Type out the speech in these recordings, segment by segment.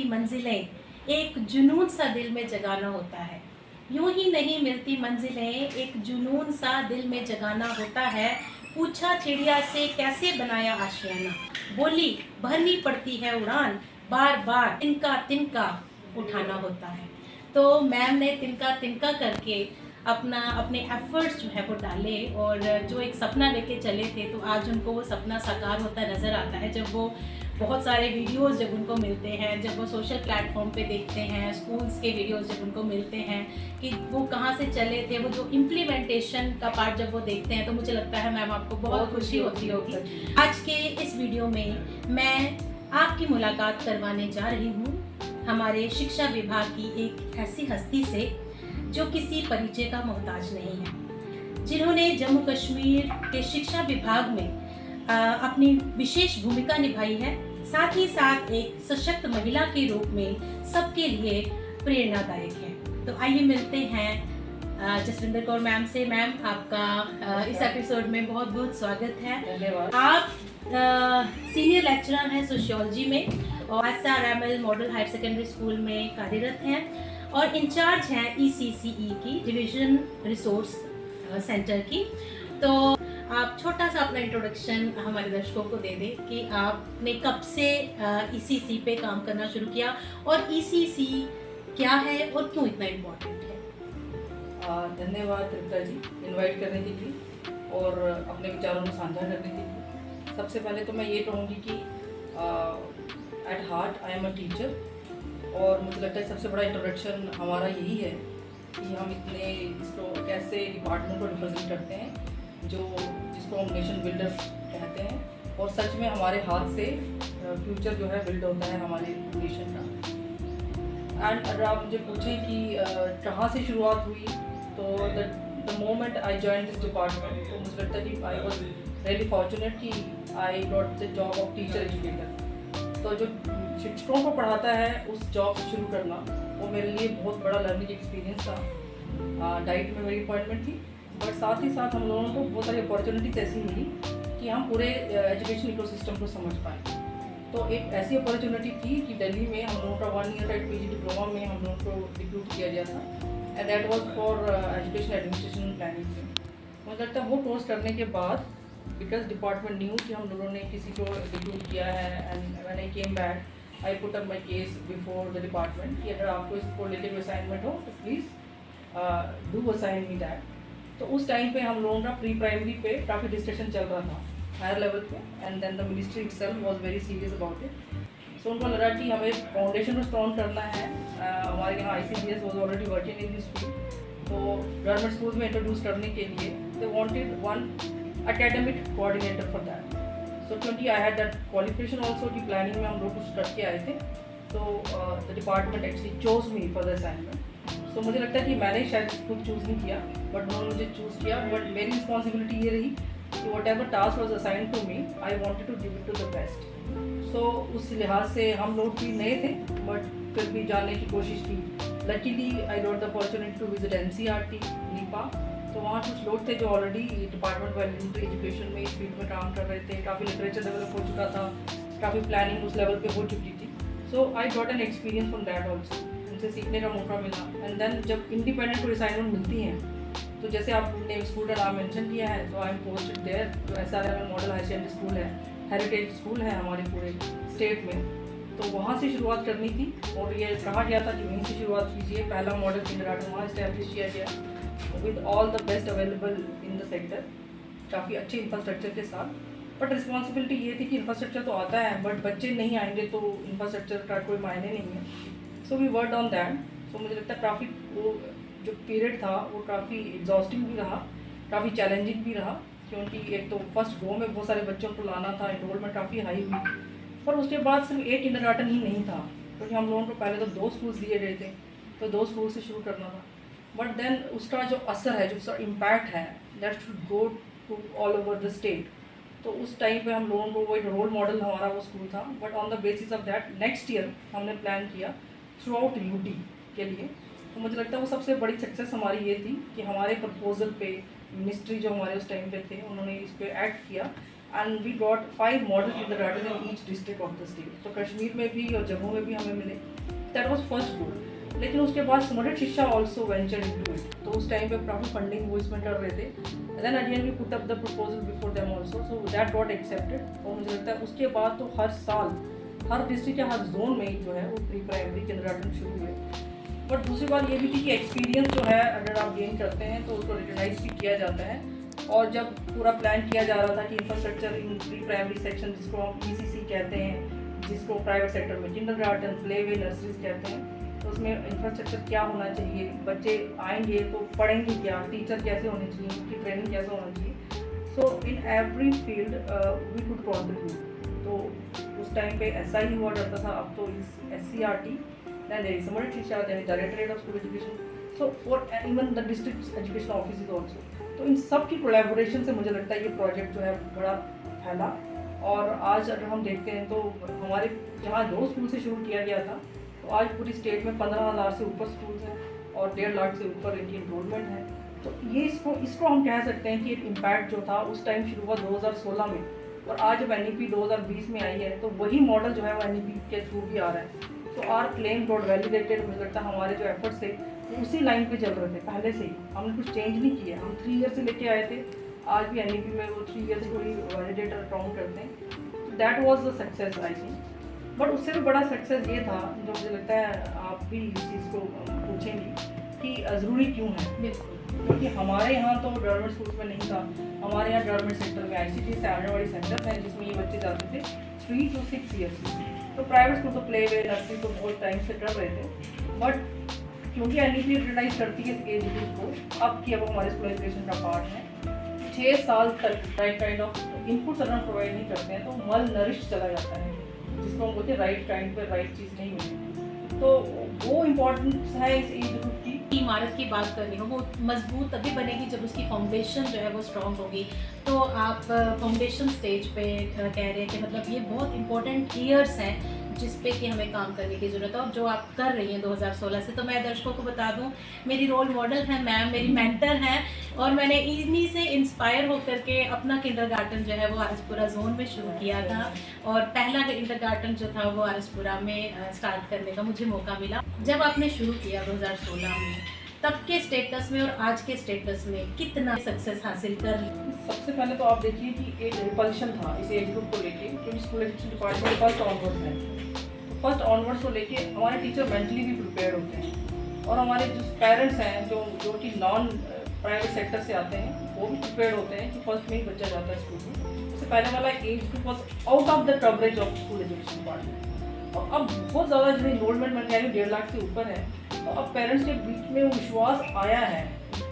मंजिलें, एक जुनून सा दिल में जगाना होता है। यूं ही नहीं मिलती मंजिलें, एक जुनून सा दिल में जगाना होता है। पूछा चिड़िया से कैसे बनाया आशियाना, बोली भरनी पड़ती है उड़ान, बार बार तिनका तिनका उठाना होता है। तो मैम ने तिनका तिनका करके अपने एफर्ट्स जो है वो डाले, और जो एक सपना लेके चले थे, तो आज उनको वो सपना साकार होता नज़र आता है। जब वो बहुत सारे वीडियोस जब उनको मिलते हैं, जब वो सोशल प्लेटफॉर्म पे देखते हैं, स्कूल्स के वीडियोस जब उनको मिलते हैं कि वो कहाँ से चले थे, वो जो इम्प्लीमेंटेशन का पार्ट जब वो देखते हैं, तो मुझे लगता है मैम आपको बहुत खुशी होती होगी। आज के इस वीडियो में मैं आपकी मुलाकात करवाने जा रही हूँ हमारे शिक्षा विभाग की एक ऐसी हस्ती से जो किसी परिचय का मोहताज नहीं है, जिन्होंने जम्मू कश्मीर के शिक्षा विभाग में अपनी विशेष भूमिका निभाई है, साथ ही साथ एक सशक्त महिला के रूप में सबके लिए प्रेरणादायक है। तो आइए मिलते हैं जसविंदर कौर मैम से। मैम आपका इस एपिसोड में बहुत बहुत स्वागत है। धन्यवाद। आप सीनियर लेक्चरर हैं सोशियोलॉजी में और SRML model higher secondary school में कार्यरत हैं और इंचार्ज हैं ECCE की, डिवीजन रिसोर्स सेंटर की। तो आप छोटा सा अपना इंट्रोडक्शन हमारे दर्शकों को दे दें कि आपने कब से ECC पे काम करना शुरू किया और ECC क्या है और क्यों इतना इम्पोर्टेंट है। धन्यवाद त्रिप्ता जी इनवाइट करने के लिए और अपने विचारों को साझा करने के लिए। सबसे पहले तो मैं ये कहूँगी कि at heart I am a teacher, और मुझे लगता है सबसे बड़ा इंट्रोडक्शन हमारा यही है कि हम इतने इसको कैसे डिपार्टमेंट को रिप्रेजेंट करते हैं, जिसको हम नेशन बिल्डर कहते हैं, और सच में हमारे हाथ से फ्यूचर जो है बिल्ड होता है हमारे नेशन का। एंड अगर आप मुझे पूछें कि कहाँ से शुरुआत हुई, तो the moment I join this department, तो मुझे लगता है कि आई वॉज रियली फॉर्चुनेट कि आई got the job of teacher educator. तो जो शिक्षकों को पढ़ाता है उस जॉब शुरू करना, वो मेरे लिए बहुत बड़ा लर्निंग एक्सपीरियंस था। डाइट में मेरी अपॉइंटमेंट थी, बट साथ ही साथ हम लोगों को बहुत सारी अपॉर्चुनिटीज ऐसी मिली कि हम पूरे एजुकेशन इकोसिस्टम को समझ पाए। तो एक ऐसी अपॉर्चुनिटी थी कि दिल्ली में हम लोगों का 1 ईयर का PG डिप्लोमा में हम लोगों को रिक्रूट किया गया था, and that was for education administration planning में। मुझे लगता है वो कोर्स करने के बाद, बिकॉज डिपार्टमेंट न्यू कि हम लोगों ने किसी को रिक्रूट किया है, and when I came back I put up my case before the department कि अगर आपको इसको लेकर कोई असाइनमेंट हो तो please do assign me that. तो उस टाइम पे हम लोगों का प्री प्राइमरी पे काफ़ी डिस्कशन चल रहा था हायर लेवल पे, and then the ministry itself was very serious about it. So उनको लगा कि हमें फाउंडेशन को स्ट्रॉन्ग करना है। हमारे यहाँ ICDS was already working in this field, तो गवर्नमेंट स्कूल में इंट्रोड्यूस करने के लिए they wanted one academic coordinator for that. So क्योंकि I had that qualification also की प्लानिंग में हम लोग कुछ करके आए थे, तो the department actually chose me for the assignment. तो मुझे लगता है कि मैंने शायद खुद चूज़ नहीं किया, बट उन्होंने मुझे चूज़ किया। बट मेरी रिस्पॉन्सिबिलिटी ये रही कि whatever task was assign to me, I wanted to give it to the best. So उस लिहाज से हम लोग भी नए थे, बट फिर भी जानने की कोशिश की। Luckily I got the opportunity to visit NCERT NIEPA. तो वहाँ कुछ लोग थे जो already department of elementary education में इस फील्ड में काम कर रहे थे, काफ़ी लिटरेचर डेवलप हो चुका था, काफ़ी प्लानिंग उस लेवल पे हो चुकी थी। So I got an experience from that also, उनसे सीखने का मौका मिला। एंड देन जब इंडिपेंडेंट कोई असाइनमेंट मिलती हैं, तो जैसे आपने स्कूल का नाम मेंशन किया है, तो आई एम पोस्टेड देयर। जो SRML model higher secondary school है, हेरिटेज स्कूल है हमारे पूरे स्टेट में, तो वहाँ से शुरुआत करनी थी, और ये कहा गया था कि वहीं से शुरुआत कीजिए। पहला मॉडल किंडरगार्टन वहाँ इस्टेब्लिश किया गया with all the best available in the sector, काफ़ी अच्छे इंफ्रास्ट्रक्चर के साथ। बट रिस्पॉन्सिबिलिटी ये थी कि इंफ्रास्ट्रक्चर तो आता है, बट बच्चे नहीं आएंगे तो इंफ्रास्ट्रक्चर का कोई मायने नहीं है। So we worked on that. So मुझे लगता है काफ़ी वो जो पीरियड था वो काफ़ी एग्जॉस्टिंग भी रहा, काफ़ी चैलेंजिंग भी रहा, क्योंकि एक तो फर्स्ट गो में बहुत सारे बच्चों को लाना था, एनरोलमेंट काफ़ी हाई हुई। पर उसके बाद सिर्फ एक किंडरगार्टन ही नहीं था, क्योंकि हम लोगों को पहले तो 2 स्कूल्स दिए गए थे, तो 2 स्कूल से शुरू करना था। बट देन उसका जो असर है, जो उसका इम्पैक्ट है, that should go to all over the state. तो उस टाइम पे हम लोगों को वो एक रोल मॉडल हमारा वो स्कूल था। But on the basis of that next year हमने प्लान किया थ्रू आउट UT के लिए। तो मुझे लगता है वो सबसे बड़ी सक्सेस हमारी ये थी कि हमारे प्रपोजल पे मिनिस्ट्री जो हमारे उस टाइम पे थे, उन्होंने इस पर एक्ट किया and we got 5 model kindergarten in each district of the state. तो कश्मीर में भी और जम्मू में भी हमें मिले, दैट वाज फर्स्ट गोल। लेकिन उसके बाद स्मृति शिक्षा ऑल्सो वेंचर इनटू इट, तो उस टाइम पे काफ़ी फंडिंग वो इसमें कर रहे थे। Then again we put up the proposal before them also, so that got accepted. और मुझे लगता है उसके बाद तो हर साल हर डिस्ट्रिक्ट या हर जोन में जो है वो प्री प्राइमरी किंडरगार्टन शुरू हुए। बट दूसरी बात ये भी थी कि एक्सपीरियंस जो है अगर आप गेन करते हैं तो उसको रिकगनाइज भी किया जाता है। और जब पूरा प्लान किया जा रहा था कि infrastructure in pre primary section, जिसको हम ECC कहते हैं, जिसको प्राइवेट सेक्टर में किंडरगार्टन, प्लेवे, नर्सरीज कहते हैं, तो उसमें इंफ्रास्ट्रक्चर क्या होना चाहिए, बच्चे आएंगे तो पढ़ेंगे क्या, टीचर कैसे होने चाहिए, उनकी ट्रेनिंग कैसे होना चाहिए। So in every field we could contribute. तो उस टाइम पे SI हुआ करता था, अब तो इस SCRT, then there is Samaritan Shiksha, there is Directorate of School Education, so for even the district education offices also। तो इन सब की कोलैबोरेशन से मुझे लगता है ये प्रोजेक्ट जो है बड़ा फैला। और आज अगर हम देखते हैं तो हमारे जहाँ 2 स्कूल से शुरू किया गया था, तो आज पूरी स्टेट में 15,000 से ऊपर स्कूल्स हैं और 1.5 लाख से ऊपर इनकी इनरोलमेंट है। तो ये इसको हम कह सकते हैं कि इम्पैक्ट जो था उस टाइम शुरू हुआ 2016 में, और आज जब NEP 2020 में आई है तो वही मॉडल जो है वो NEP के थ्रू भी आ रहा है। तो आर क्लेम गॉट वैलिडेटेड। मुझे लगता है हमारे जो एफर्ट्स थे वो उसी लाइन पे चल रहे थे पहले से ही, हमने कुछ चेंज नहीं किया। हम 3 ईयर से लेके आए थे, आज भी NEP में वो 3 ईयर्स को ही वैलिडेटर काउंट करते हैं। That was the success I think. But उससे भी बड़ा सक्सेस ये था जो मुझे लगता है आप भी इस चीज़ को पूछेंगी कि ज़रूरी क्यों है। बिल्कुल, क्योंकि हमारे यहाँ तो गवर्नमेंट स्कूल में नहीं था, हमारे यहाँ गवर्नमेंट सेक्टर में ICT से आने वाली सेंटर हैं जिसमें ये बच्चे जाते थे 3 to 6 ईयर्स। तो प्राइवेट स्कूल तो प्ले वे, नर्सरी तो बहुत टाइम से कर रहे थे। बट क्योंकि NEP रिकगनाइज करती है इस एज ग्रुप को, अब हमारे स्कूल एजुकेशन का पार्ट है, 6 साल तक राइट काइंड ऑफ इनपुट्स अगर प्रोवाइड नहीं करते हैं तो मल नरिश चला जाता है, जिसको हम बोलते हैं राइट टाइम पर राइट चीज़ नहीं मिलती। तो वो इम्पोर्टेंस है इस एज ग्रुप की। इमारत की बात कर रही हूँ, वो मजबूत तभी बनेगी जब उसकी फाउंडेशन जो है वो स्ट्रॉन्ग होगी। तो आप फाउंडेशन स्टेज पे कह रहे हैं कि मतलब ये बहुत इंपॉर्टेंट ईयर्स हैं जिस पे कि हमें काम करने की ज़रूरत है, और जो आप कर रही हैं 2016 से। तो मैं दर्शकों को बता दूं, मेरी रोल मॉडल है मैम, मेरी मेंटर हैं, और मैंने इन्हीं से इंस्पायर होकर के अपना किंडरगार्टन जो है वो आरएसपुरा जोन में शुरू किया था, और पहला किंडरगार्टन जो था वो आरएसपुरा में स्टार्ट करने का मुझे मौका मिला। जब आपने शुरू किया 2016 में, तब के स्टेटस में और आज के स्टेटस में कितना सक्सेस हासिल कर ली? सबसे पहले तो आप देखिए कि एक रिपल्शन था इस एज ग्रुप को लेके, क्योंकि school education department first onwards है। फर्स्ट ऑनवर्ड्स को लेके हमारे टीचर मेंटली भी प्रिपेयर होते हैं, और हमारे जो पेरेंट्स हैं जो कि नॉन प्राइवेट सेक्टर से आते हैं वो भी प्रिपेयर होते हैं कि फर्स्ट में ही बच्चा जाता है स्कूल में। उससे पहले वाला age group was out of the coverage of school education department, और अब बहुत ज़्यादा जो इनरोलमेंट बन गया है 1.5 लाख से ऊपर है। तो अब पेरेंट्स के बीच में वो विश्वास आया है,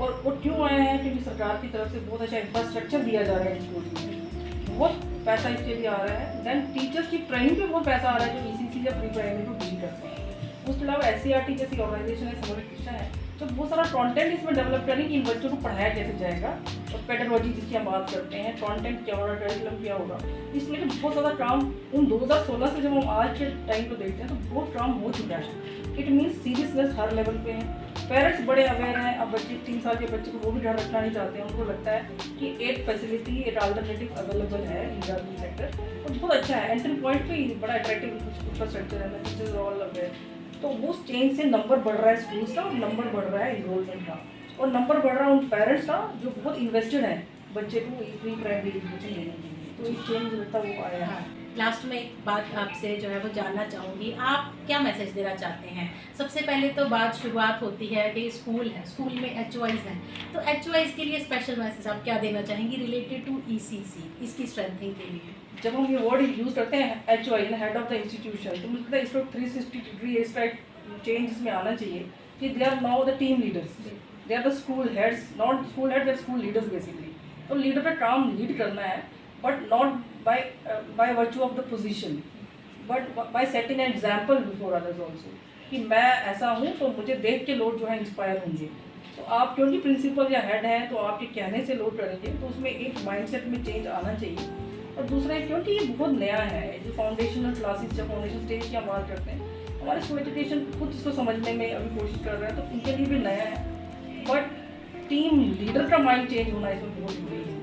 और वो क्यों आया है? क्योंकि सरकार की तरफ से बहुत अच्छा इंफ्रास्ट्रक्चर दिया जा रहा है स्कूल में, बहुत पैसा इसके लिए आ रहा है। देन टीचर्स की ट्रेनिंग पे बहुत पैसा आ रहा है जो ECC या प्री प्राइमरी को डील करते हैं। उसके अलावा SCRT जैसी ऑर्गेनाइजेशन है, समरित शिक्षा है, जो बहुत सारा कंटेंट इसमें डेवलप करें कि इन बच्चों को पढ़ाया कैसे जाएगा, और पेडागोजी जिसकी हम बात करते हैं, कंटेंट क्या होगा, करिकुलम क्या होगा, इसमें तो बहुत ज़्यादा काम उन 2016 से जब हम आज के टाइम को देखते हैं तो बहुत काम हो चुका है। It means seriousness her level पे है, पेरेंट्स बड़े अवेयर हैं। अब बच्चे 3 साल के बच्चे को वो भी घर रखना नहीं चाहते हैं, उनको लगता है कि एक फैसिलिटी, एक अल्टरनेटिव अवेलेबल है इन गवर्नमेंट सेक्टर, और बहुत अच्छा है। एंट्री पॉइंट पे बड़ा अट्रैक्टिव इंफ्रास्ट्रक्चर है, टीचर्स ऑल अवेयर। तो वो चेंज से नंबर बढ़ रहा है स्कूल्स का, और नंबर बढ़ रहा है इनरोलमेंट का, और नंबर बढ़ रहा है उन पेरेंट्स का जो बहुत इन्वेस्टेड है बच्चे को प्री प्राइमरी एजुकेशन देने के लिए। तो एक चेंज लगता है वो आया है। लास्ट में एक बात आपसे जो है वो जानना चाहूँगी, आप क्या मैसेज देना चाहते हैं? सबसे पहले तो बात शुरुआत होती है कि स्कूल है, स्कूल में HOIs हैं, तो HOIs के लिए स्पेशल मैसेज आप क्या देना चाहेंगी रिलेटेड टू ECC, इसकी स्ट्रेंथिंग के लिए? जब हम ये वर्ड यूज़ करते हैं HOI, head of the institution, तो मुझे लगता है इसको 360 डिग्री इसका चेंज इसमें आना चाहिए कि they are now the team leaders, they are the school heads, not school head, they are school leaders basically. तो लीडर का काम लीड करना है, but not by virtue of the position, but by setting an example before others also, कि मैं ऐसा हूँ तो मुझे देख के लोग जो है इंस्पायर होंगे। तो आप क्योंकि प्रिंसिपल या हेड हैं तो आपके कहने से लोग करेंगे, तो उसमें एक माइंडसेट में चेंज आना चाहिए। और दूसरा क्योंकि ये बहुत नया है, जो फाउंडेशनल क्लासेस जब फाउंडेशन स्टेज की हम बात करते हैं, हमारे स्कूल एजुकेशन खुद इसको समझने में अभी कोशिश कर रहा है, तो उनके लिए भी नया है। बट टीम लीडर का माइंड चेंज होना इसमें बहुत जरूरी है।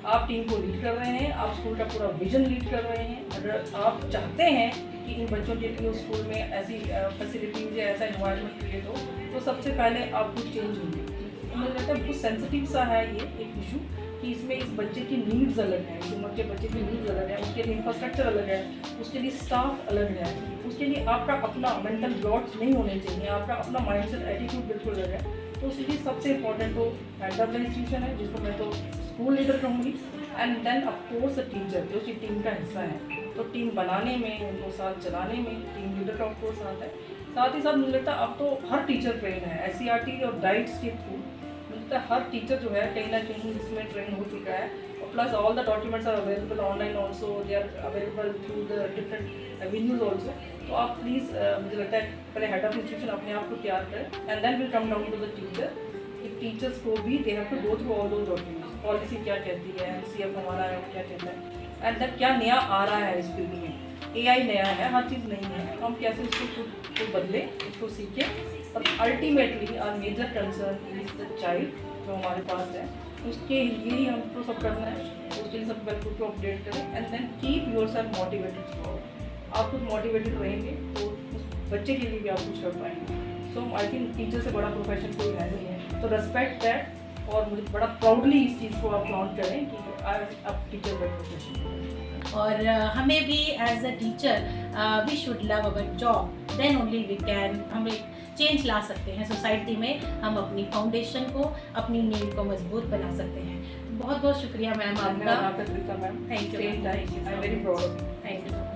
आप टीम को लीड कर रहे हैं, आप स्कूल का पूरा विजन लीड कर रहे हैं। अगर आप चाहते हैं कि इन बच्चों के लिए स्कूल में ऐसी फैसिलिटीज़ या ऐसा इन्वायरमेंट क्रिएट हो, तो सबसे पहले आप कुछ चेंज होंगे। तो मुझे लगता है बहुत सेंसिटिव सा है ये एक इशू कि इसमें इस बच्चे की नीड्स अलग हैं, इस उम्र के बच्चे की नीड्स अलग है, उसके लिए इंफ्रास्ट्रक्चर अलग है, उसके लिए स्टाफ अलग है, उसके लिए आपका अपना मेंटल ब्लॉक्स नहीं होने चाहिए, आपका अपना माइंडसेट एटीट्यूड बिल्कुल अलग है। तो इसलिए सबसे इम्पोर्टेंट तो हेड ऑफ द इंस्टीट्यूशन है, जिसको मैं तो स्कूल लीडर कहूँगी, एंड देन ऑफकोर्स टीचर जो उसकी टीम का हिस्सा है। तो टीम बनाने में, उनको साथ चलाने में टीम लीडर का ऑफकोर्स साथ है। साथ ही साथ मुझे लगता है अब तो हर टीचर ट्रेन है SCRT और डाइट्स के थ्रू। मुझे लगता है हर टीचर जो है कहीं ना कहीं इसमें ट्रेन हो चुका है, और plus all the documents are available online also, they are available through the different avenues also. तो आप प्लीज़ मुझे लगता है पहले हेड ऑफ इंस्टीट्यूशन अपने आप को तैयार करें, and then will come down to the teacher. Teachers को भी they have to go through all those documents, policy क्या कहती है, MCF हमारा है वो क्या कहता है, एंड देन क्या नया आ रहा है इस फील्ड में। AI नया है, हर चीज़ नई है, हम कैसे इसको खुद को बदले, इसको सीखें। और ultimately our major concern is the child जो हमारे पास है, उसके लिए ही हमको सब करना है। उसके लिए सब खुद को अपडेट करें, and then keep yourself motivated. आप खुद मोटिवेटेड रहेंगे तो उस बच्चे के लिए भी आप कुछ कर पाएंगे। सो आई थिंक टीचर से बड़ा प्रोफेशन कोई है नहीं है, तो रेस्पेक्ट दैट, और मुझे बड़ा प्राउडली इस चीज़ को आप लॉन्च करें कि आप टीचर का प्रोफेशन। और हमें भी as a teacher we should love our job, then only we can, हम एक चेंज ला सकते हैं सोसाइटी में, हम अपनी फाउंडेशन को, अपनी नींव को मजबूत बना सकते हैं। बहुत बहुत शुक्रिया मैम आपका। Ma'am thank you. I am very proud of you. Thank you.